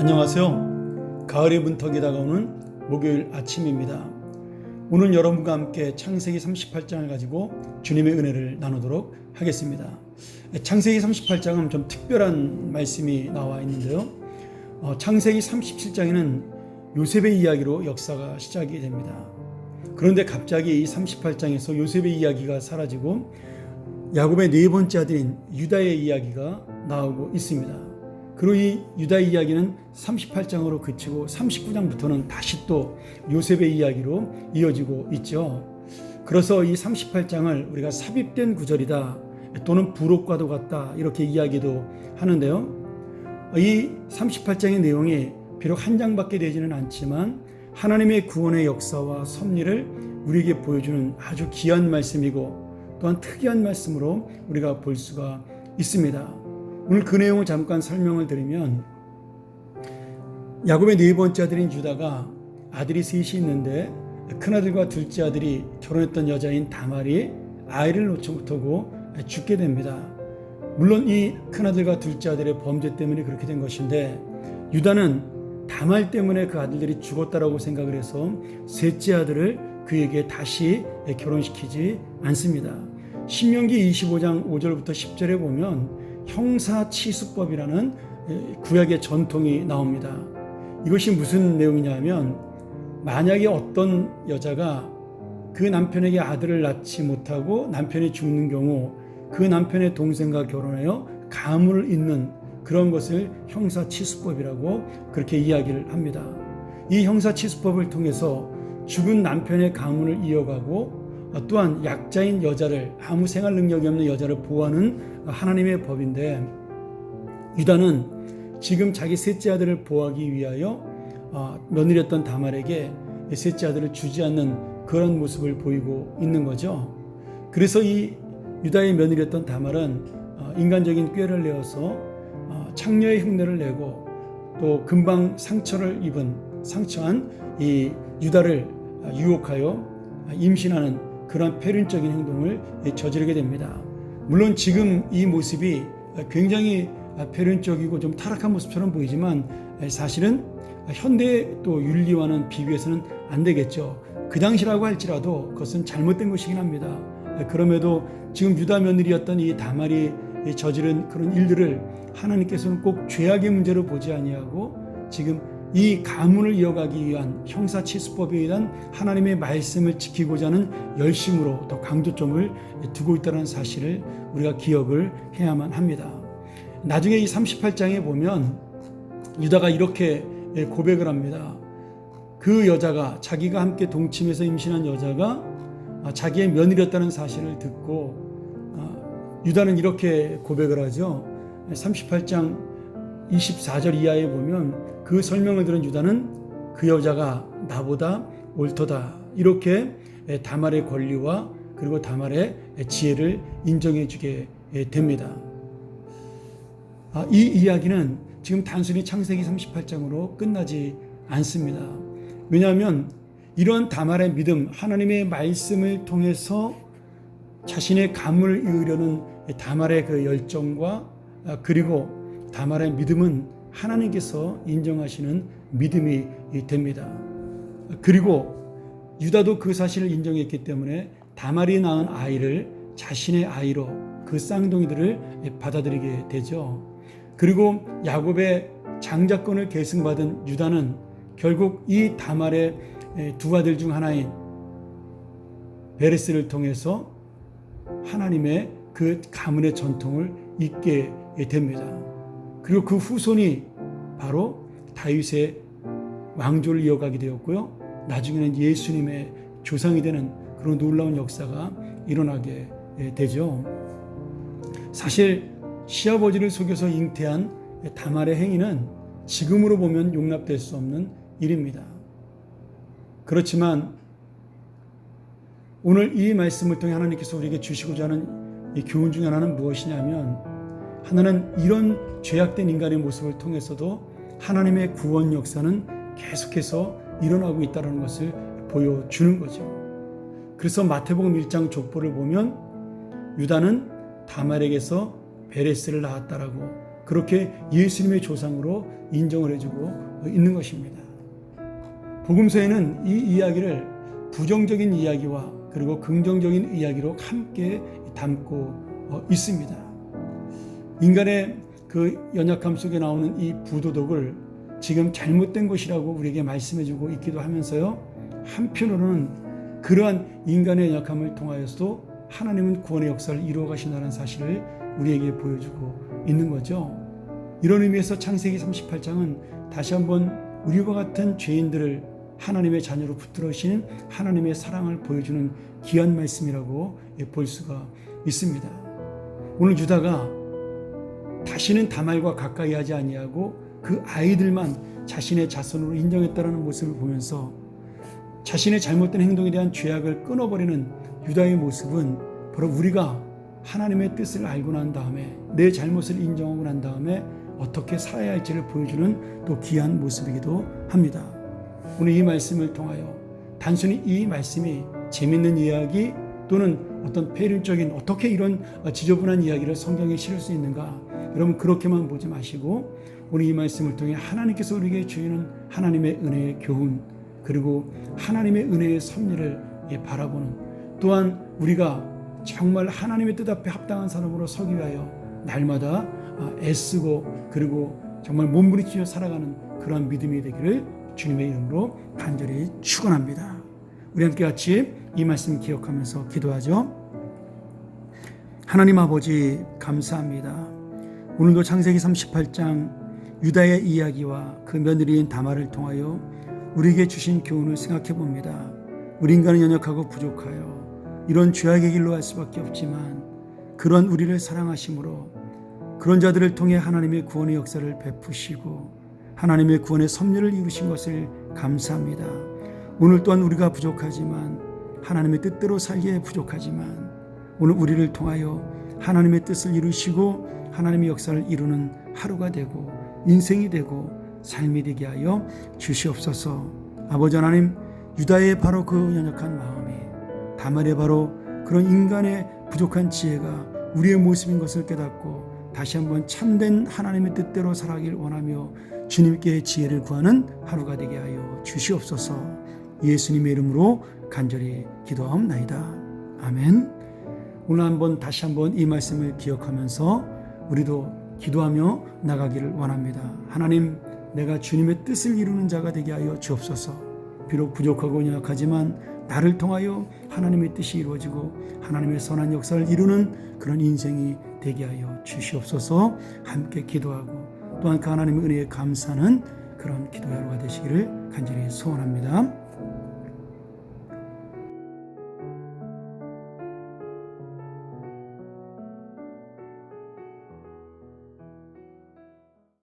안녕하세요. 가을의 문턱이 다가오는 목요일 아침입니다. 오늘 여러분과 함께 창세기 38장을 가지고 주님의 은혜를 나누도록 하겠습니다. 창세기 38장은 좀 특별한 말씀이 나와 있는데요. 창세기 37장에는 요셉의 이야기로 역사가 시작이 됩니다. 그런데 갑자기 이 38장에서 요셉의 이야기가 사라지고 야곱의 네 번째 아들인 유다의 이야기가 나오고 있습니다. 그리고 이 유다 이야기는 38장으로 그치고 39장부터는 다시 또 요셉의 이야기로 이어지고 있죠. 그래서 이 38장을 우리가 삽입된 구절이다 또는 부록과도 같다 이렇게 이야기도 하는데요. 이 38장의 내용이 비록 한 장밖에 되지는 않지만 하나님의 구원의 역사와 섭리를 우리에게 보여주는 아주 귀한 말씀이고 또한 특이한 말씀으로 우리가 볼 수가 있습니다. 오늘 그 내용을 잠깐 설명을 드리면 야곱의 네 번째 아들인 유다가 아들이 셋이 있는데 큰아들과 둘째 아들이 결혼했던 여자인 다말이 아이를 놓지 못하고 죽게 됩니다. 물론 이 큰아들과 둘째 아들의 범죄 때문에 그렇게 된 것인데 유다는 다말 때문에 그 아들들이 죽었다라고 생각을 해서 셋째 아들을 그에게 다시 결혼시키지 않습니다. 신명기 25장 5절부터 10절에 보면 형사치수법이라는 구약의 전통이 나옵니다. 이것이 무슨 내용이냐면 만약에 어떤 여자가 그 남편에게 아들을 낳지 못하고 남편이 죽는 경우 그 남편의 동생과 결혼하여 가문을 잇는 그런 것을 형사치수법이라고 그렇게 이야기를 합니다. 이 형사치수법을 통해서 죽은 남편의 가문을 이어가고 또한 약자인 여자를 아무 생활 능력이 없는 여자를 보호하는 하나님의 법인데 유다는 지금 자기 셋째 아들을 보호하기 위하여 며느리였던 다말에게 셋째 아들을 주지 않는 그런 모습을 보이고 있는 거죠. 그래서 이 유다의 며느리였던 다말은 인간적인 꾀를 내어서 창녀의 흉내를 내고 또 금방 상처한 이 유다를 유혹하여 임신하는 그런 패륜적인 행동을 저지르게 됩니다. 물론 지금 이 모습이 굉장히 패륜적이고 좀 타락한 모습처럼 보이지만 사실은 현대 또 윤리와는 비교해서는 안 되겠죠. 그 당시라고 할지라도 그것은 잘못된 것이긴 합니다. 그럼에도 지금 유다 며느리였던 이 다말이 저지른 그런 일들을 하나님께서는 꼭 죄악의 문제로 보지 아니하고 지금 이 가문을 이어가기 위한 형사치수법에 의한 하나님의 말씀을 지키고자 하는 열심으로 더 강조점을 두고 있다는 사실을 우리가 기억을 해야만 합니다. 나중에 이 38장에 보면 유다가 이렇게 고백을 합니다. 그 여자가 자기가 함께 동침해서 임신한 여자가 자기의 며느리였다는 사실을 듣고 유다는 이렇게 고백을 하죠. 38장 24절 이하에 보면 그 설명을 들은 유다는 그 여자가 나보다 옳도다 이렇게 다말의 권리와 그리고 다말의 지혜를 인정해 주게 됩니다. 이 이야기는 지금 단순히 창세기 38장으로 끝나지 않습니다. 왜냐하면 이런 다말의 믿음, 하나님의 말씀을 통해서 자신의 가문을 이으려는 다말의 그 열정과 그리고 다말의 믿음은 하나님께서 인정하시는 믿음이 됩니다. 그리고 유다도 그 사실을 인정했기 때문에 다말이 낳은 아이를 자신의 아이로 그 쌍둥이들을 받아들이게 되죠. 그리고 야곱의 장자권을 계승받은 유다는 결국 이 다말의 두 아들 중 하나인 베레스를 통해서 하나님의 그 가문의 전통을 잇게 됩니다. 그리고 그 후손이 바로 다윗의 왕조를 이어가게 되었고요. 나중에는 예수님의 조상이 되는 그런 놀라운 역사가 일어나게 되죠. 사실 시아버지를 속여서 잉태한 다말의 행위는 지금으로 보면 용납될 수 없는 일입니다. 그렇지만 오늘 이 말씀을 통해 하나님께서 우리에게 주시고자 하는 이 교훈 중 하나는 무엇이냐면 하나는 이런 죄악된 인간의 모습을 통해서도 하나님의 구원 역사는 계속해서 일어나고 있다는 것을 보여주는 거죠. 그래서 마태복음 1장 족보를 보면 유다는 다말에게서 베레스를 낳았다라고 그렇게 예수님의 조상으로 인정을 해주고 있는 것입니다. 복음서에는 이 이야기를 부정적인 이야기와 그리고 긍정적인 이야기로 함께 담고 있습니다. 인간의 그 연약함 속에 나오는 이 부도덕을 지금 잘못된 것이라고 우리에게 말씀해주고 있기도 하면서요, 한편으로는 그러한 인간의 연약함을 통하여서도 하나님은 구원의 역사를 이루어 가신다는 사실을 우리에게 보여주고 있는 거죠. 이런 의미에서 창세기 38장은 다시 한번 우리와 같은 죄인들을 하나님의 자녀로 붙들으신 하나님의 사랑을 보여주는 귀한 말씀이라고 볼 수가 있습니다. 오늘 유다가 다시는 다말과 가까이 하지 아니하고 그 아이들만 자신의 자손으로 인정했다는 모습을 보면서 자신의 잘못된 행동에 대한 죄악을 끊어버리는 유다의 모습은 바로 우리가 하나님의 뜻을 알고 난 다음에 내 잘못을 인정하고 난 다음에 어떻게 살아야 할지를 보여주는 또 귀한 모습이기도 합니다. 오늘 이 말씀을 통하여 단순히 이 말씀이 재밌는 이야기 또는 어떤 폐륜적인 어떻게 이런 지저분한 이야기를 성경에 실을 수 있는가, 여러분 그렇게만 보지 마시고 오늘 이 말씀을 통해 하나님께서 우리에게 주시는 하나님의 은혜의 교훈, 그리고 하나님의 은혜의 섭리를 바라보는, 또한 우리가 정말 하나님의 뜻 앞에 합당한 사람으로 서기 위하여 날마다 애쓰고 그리고 정말 몸부림치며 살아가는 그런 믿음이 되기를 주님의 이름으로 간절히 축원합니다. 우리 함께 같이 이 말씀 기억하면서 기도하죠. 하나님 아버지 감사합니다. 오늘도 창세기 38장 유다의 이야기와 그 며느리인 다말을 통하여 우리에게 주신 교훈을 생각해 봅니다. 우리 인간은 연약하고 부족하여 이런 죄악의 길로 갈 수밖에 없지만 그런 우리를 사랑하심으로 그런 자들을 통해 하나님의 구원의 역사를 베푸시고 하나님의 구원의 섭리를 이루신 것을 감사합니다. 오늘 또한 우리가 부족하지만 하나님의 뜻대로 살기에 부족하지만 오늘 우리를 통하여 하나님의 뜻을 이루시고 하나님의 역사를 이루는 하루가 되고 인생이 되고 삶이 되게 하여 주시옵소서. 아버지 하나님, 유다의 바로 그 연약한 마음이 다말의 바로 그런 인간의 부족한 지혜가 우리의 모습인 것을 깨닫고 다시 한번 참된 하나님의 뜻대로 살아가길 원하며 주님께 지혜를 구하는 하루가 되게 하여 주시옵소서. 예수님의 이름으로 간절히 기도하옵나이다. 아멘. 오늘 다시 한번 이 말씀을 기억하면서 우리도 기도하며 나가기를 원합니다. 하나님, 내가 주님의 뜻을 이루는 자가 되게 하여 주옵소서. 비록 부족하고 연약하지만 나를 통하여 하나님의 뜻이 이루어지고 하나님의 선한 역사를 이루는 그런 인생이 되게 하여 주시옵소서. 함께 기도하고 또한 그 하나님의 은혜에 감사하는 그런 기도의 하루가 되시기를 간절히 소원합니다.